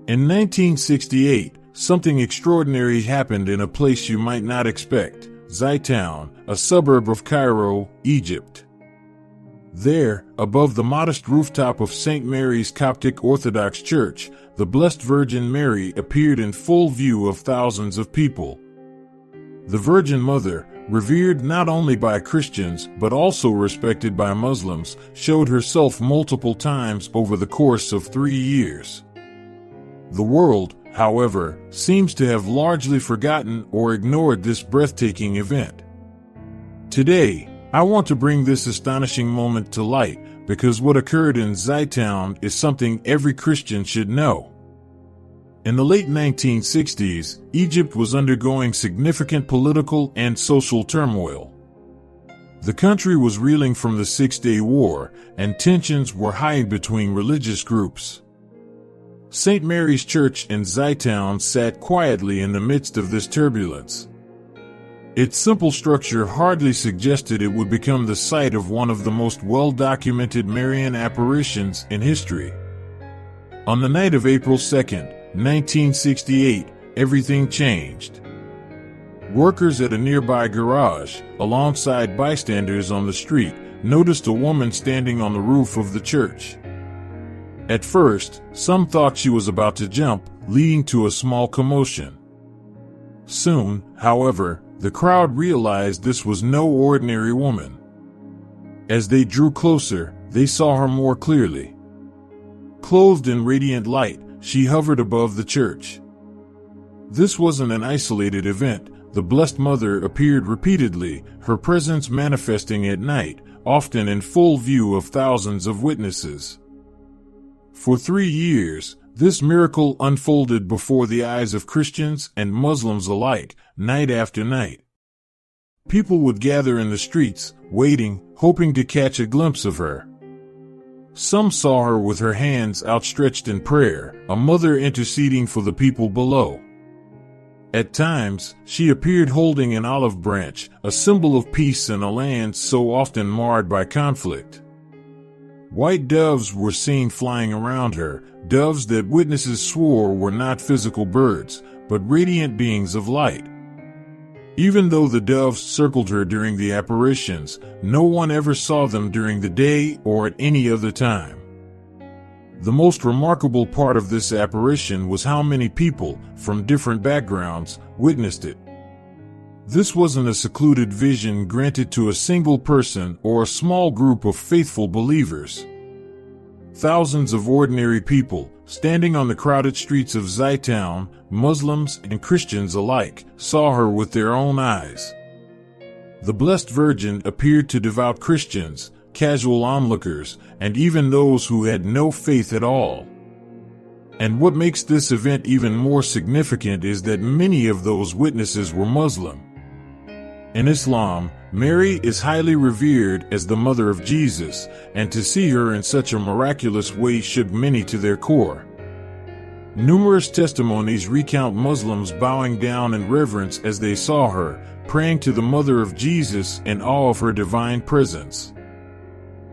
In 1968, something extraordinary happened in a place you might not expect, Zeitoun, a suburb of Cairo, Egypt. There, above the modest rooftop of St. Mary's Coptic Orthodox Church, the Blessed Virgin Mary appeared in full view of thousands of people. The Virgin Mother, revered not only by Christians but also respected by Muslims, showed herself multiple times over the course of 3 years. The world, however, seems to have largely forgotten or ignored this breathtaking event. Today, I want to bring this astonishing moment to light because what occurred in Zeitoun is something every Christian should know. In the late 1960s, Egypt was undergoing significant political and social turmoil. The country was reeling from the Six-Day War, and tensions were high between religious groups. St. Mary's Church in Zeitoun sat quietly in the midst of this turbulence. Its simple structure hardly suggested it would become the site of one of the most well-documented Marian apparitions in history. On the night of April 2nd, 1968, everything changed. Workers at a nearby garage, alongside bystanders on the street, noticed a woman standing on the roof of the church. At first, some thought she was about to jump, leading to a small commotion. Soon, however, the crowd realized this was no ordinary woman. As they drew closer, they saw her more clearly. Clothed in radiant light, she hovered above the church. This wasn't an isolated event. The Blessed Mother appeared repeatedly, her presence manifesting at night, often in full view of thousands of witnesses. For 3 years, this miracle unfolded before the eyes of Christians and Muslims alike, night after night. People would gather in the streets, waiting, hoping to catch a glimpse of her. Some saw her with her hands outstretched in prayer, a mother interceding for the people below. At times, she appeared holding an olive branch, a symbol of peace in a land so often marred by conflict. White doves were seen flying around her, doves that witnesses swore were not physical birds, but radiant beings of light. Even though the doves circled her during the apparitions, no one ever saw them during the day or at any other time. The most remarkable part of this apparition was how many people, from different backgrounds, witnessed it. This wasn't a secluded vision granted to a single person or a small group of faithful believers. Thousands of ordinary people, standing on the crowded streets of Zeitoun, Muslims and Christians alike, saw her with their own eyes. The Blessed Virgin appeared to devout Christians, casual onlookers, and even those who had no faith at all. And what makes this event even more significant is that many of those witnesses were Muslim. In Islam, Mary is highly revered as the mother of Jesus, and to see her in such a miraculous way shook many to their core. Numerous testimonies recount Muslims bowing down in reverence as they saw her, praying to the mother of Jesus in awe of her divine presence.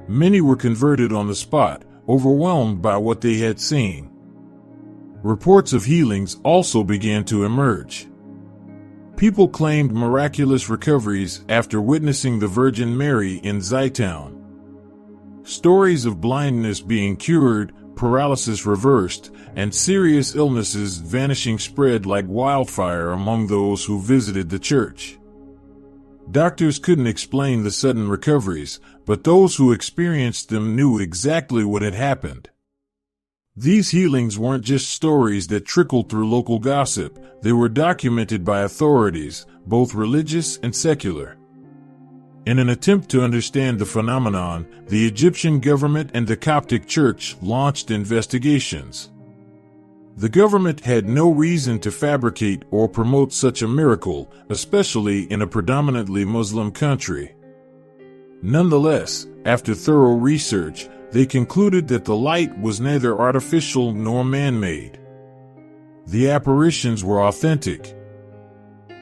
Many were converted on the spot, overwhelmed by what they had seen. Reports of healings also began to emerge. People claimed miraculous recoveries after witnessing the Virgin Mary in Zeitoun. Stories of blindness being cured, paralysis reversed, and serious illnesses vanishing spread like wildfire among those who visited the church. Doctors couldn't explain the sudden recoveries, but those who experienced them knew exactly what had happened. These healings weren't just stories that trickled through local gossip, they were documented by authorities, both religious and secular. In an attempt to understand the phenomenon, the Egyptian government and the Coptic Church launched investigations. The government had no reason to fabricate or promote such a miracle, especially in a predominantly Muslim country. Nonetheless, after thorough research, they concluded that the light was neither artificial nor man-made. The apparitions were authentic.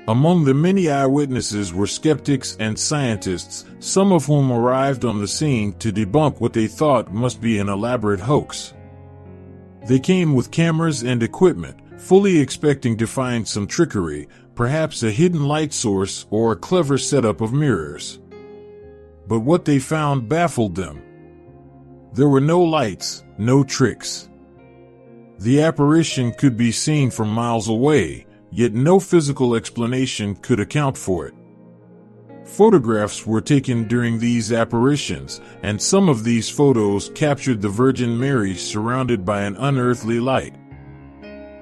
Among the many eyewitnesses were skeptics and scientists, some of whom arrived on the scene to debunk what they thought must be an elaborate hoax. They came with cameras and equipment, fully expecting to find some trickery, perhaps a hidden light source or a clever setup of mirrors. But what they found baffled them. There were no lights, no tricks. The apparition could be seen from miles away, yet no physical explanation could account for it. Photographs were taken during these apparitions, and some of these photos captured the Virgin Mary surrounded by an unearthly light.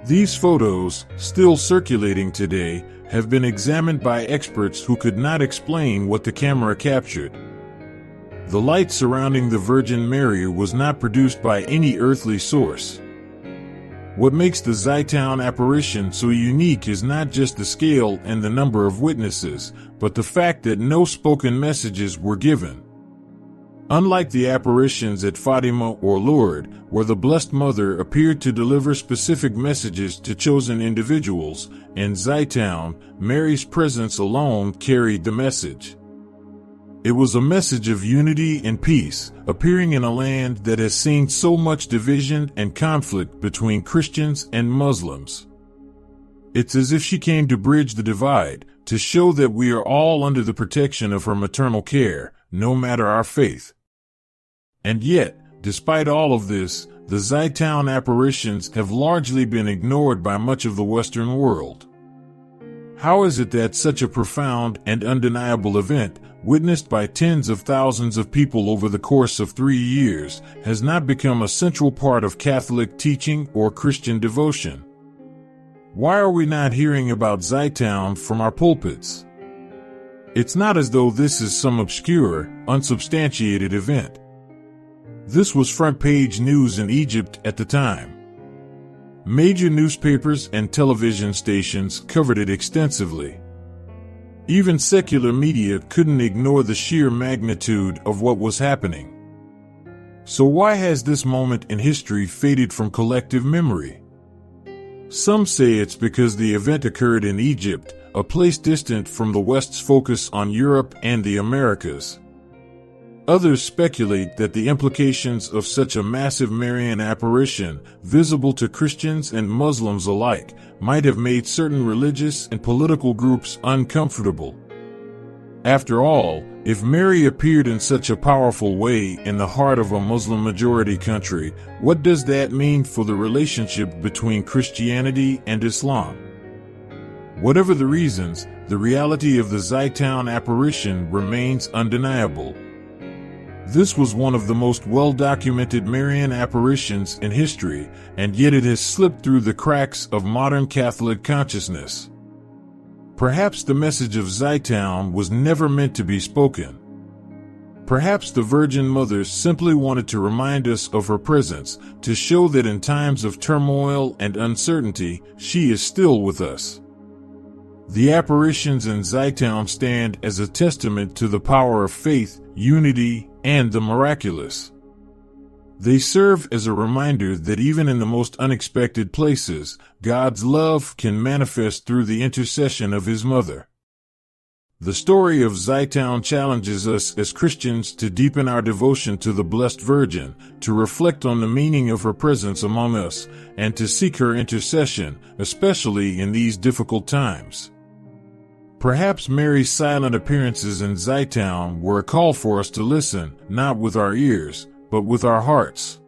These photos, still circulating today, have been examined by experts who could not explain what the camera captured. The light surrounding the Virgin Mary was not produced by any earthly source. What makes the Zeitoun apparition so unique is not just the scale and the number of witnesses, but the fact that no spoken messages were given. Unlike the apparitions at Fatima or Lourdes, where the Blessed Mother appeared to deliver specific messages to chosen individuals, in Zeitoun, Mary's presence alone carried the message. It was a message of unity and peace, appearing in a land that has seen so much division and conflict between Christians and Muslims. It's as if she came to bridge the divide, to show that we are all under the protection of her maternal care, no matter our faith. And yet, despite all of this, the Zeitoun apparitions have largely been ignored by much of the Western world. How is it that such a profound and undeniable event, witnessed by tens of thousands of people over the course of 3 years, has not become a central part of Catholic teaching or Christian devotion? Why are we not hearing about Zeitoun from our pulpits? It's not as though this is some obscure, unsubstantiated event. This was front-page news in Egypt at the time. Major newspapers and television stations covered it extensively. Even secular media couldn't ignore the sheer magnitude of what was happening. So why has this moment in history faded from collective memory? Some say it's because the event occurred in Egypt, a place distant from the West's focus on Europe and the Americas. Others speculate that the implications of such a massive Marian apparition, visible to Christians and Muslims alike, might have made certain religious and political groups uncomfortable. After all, if Mary appeared in such a powerful way in the heart of a Muslim-majority country, what does that mean for the relationship between Christianity and Islam? Whatever the reasons, the reality of the Zeitoun apparition remains undeniable. This was one of the most well-documented Marian apparitions in history, and yet it has slipped through the cracks of modern Catholic consciousness. Perhaps the message of Zeitoun was never meant to be spoken. Perhaps the Virgin Mother simply wanted to remind us of her presence, to show that in times of turmoil and uncertainty, she is still with us. The apparitions in Zeitoun stand as a testament to the power of faith, unity, and the miraculous. They serve as a reminder that even in the most unexpected places, God's love can manifest through the intercession of His Mother. The story of Zeitoun challenges us as Christians to deepen our devotion to the Blessed Virgin, to reflect on the meaning of her presence among us, and to seek her intercession, especially in these difficult times. Perhaps Mary's silent appearances in Zeitoun were a call for us to listen, not with our ears, but with our hearts.